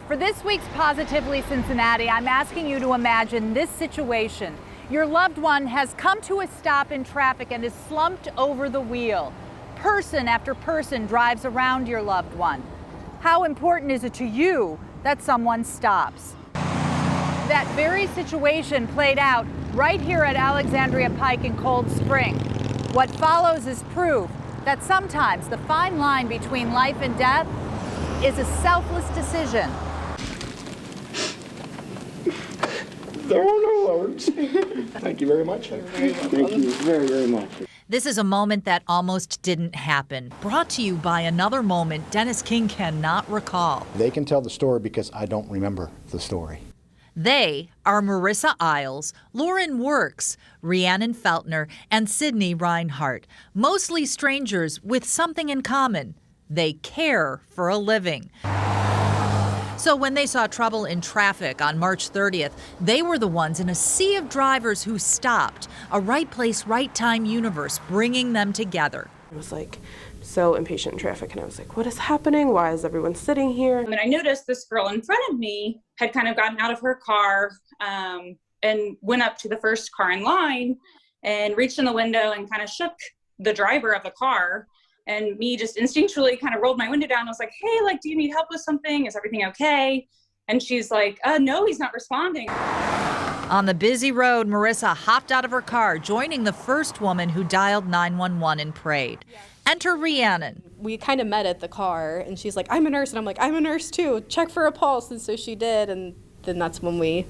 For this week's Positively Cincinnati, I'm asking you to imagine this situation. Your loved one has come to a stop in traffic and is slumped over the wheel. Person after person drives around your loved one. How important is it to you that someone stops? That very situation played out right here at Alexandria Pike in Cold Spring. What follows is proof that sometimes the fine line between life and death is a selfless decision. There are no words. Thank you very much. Thank you very, very much. This is a moment that almost didn't happen. Brought to you by another moment Dennis King cannot recall. They can tell the story because I don't remember the story. They are Marissa Isles, Lauren Works, Rhiannon Feltner, and Sydney Reinhardt. Mostly strangers with something in common. They care for a living. So when they saw trouble in traffic on March 30th, they were the ones in a sea of drivers who stopped. A right place, right time universe bringing them together. I was like so impatient in traffic, and I was like, what is happening? Why is everyone sitting here? And I noticed this girl in front of me had kind of gotten out of her car and went up to the first car in line and reached in the window and kind of shook the driver of the car. And me just instinctually kind of rolled my window down. I was like, hey, like, do you need help with something? Is everything okay? And she's like, no, he's not responding. On the busy road, Marissa hopped out of her car, joining the first woman who dialed 911 and prayed. Enter Rhiannon. We kind of met at the car, and she's like, I'm a nurse. And I'm like, I'm a nurse too. Check for a pulse. And so she did. And then that's when we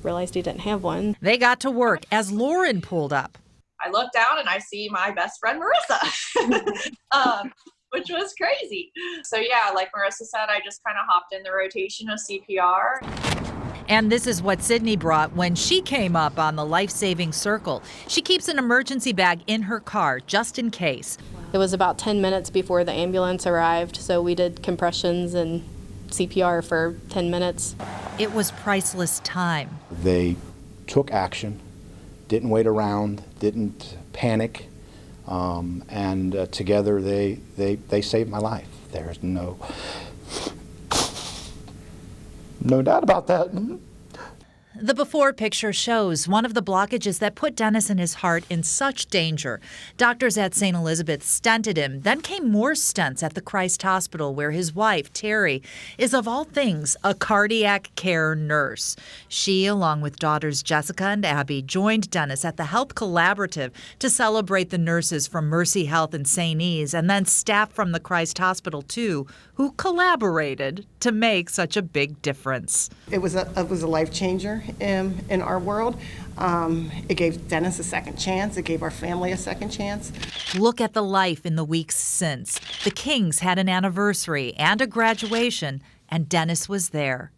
realized he didn't have one. They got to work as Lauren pulled up. I look down and I see my best friend, Marissa, which was crazy. So yeah, like Marissa said, I just kind of hopped in the rotation of CPR. And this is what Sydney brought when she came up on the life-saving circle. She keeps an emergency bag in her car just in case. It was about 10 minutes before the ambulance arrived, so we did compressions and CPR for 10 minutes. It was priceless time. They took action, didn't wait around, didn't panic, and together they saved my life. There's no doubt about that. The before picture shows one of the blockages that put Dennis and his heart in such danger. Doctors at St. Elizabeth stented him. Then came more stents at the Christ Hospital, where his wife, Terry, is of all things a cardiac care nurse. She, along with daughters Jessica and Abby, joined Dennis at the Health Collaborative to celebrate the nurses from Mercy Health and St. E's, and then staff from the Christ Hospital, too, who collaborated to make such a big difference. It was a life changer in our world. It gave Dennis a second chance. It gave our family a second chance. Look at the life in the weeks since. The Kings had an anniversary and a graduation, and Dennis was there.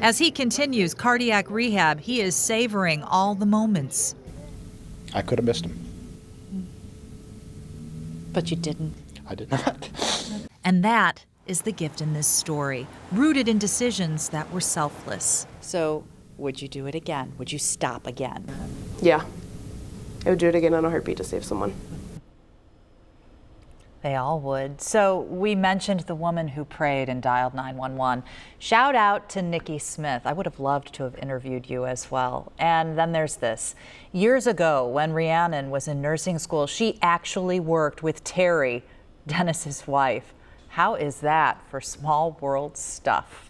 As he continues cardiac rehab, he is savoring all the moments. I could have missed him. But you didn't. I did not. And that is the gift in this story, rooted in decisions that were selfless. So, would you do it again? Would you stop again? Yeah, I would do it again in a heartbeat to save someone. They all would. So we mentioned the woman who prayed and dialed 911. Shout out to Nikki Smith. I would have loved to have interviewed you as well. And then there's this. Years ago, when Rhiannon was in nursing school, she actually worked with Terry, Dennis's wife. How is that for small world stuff?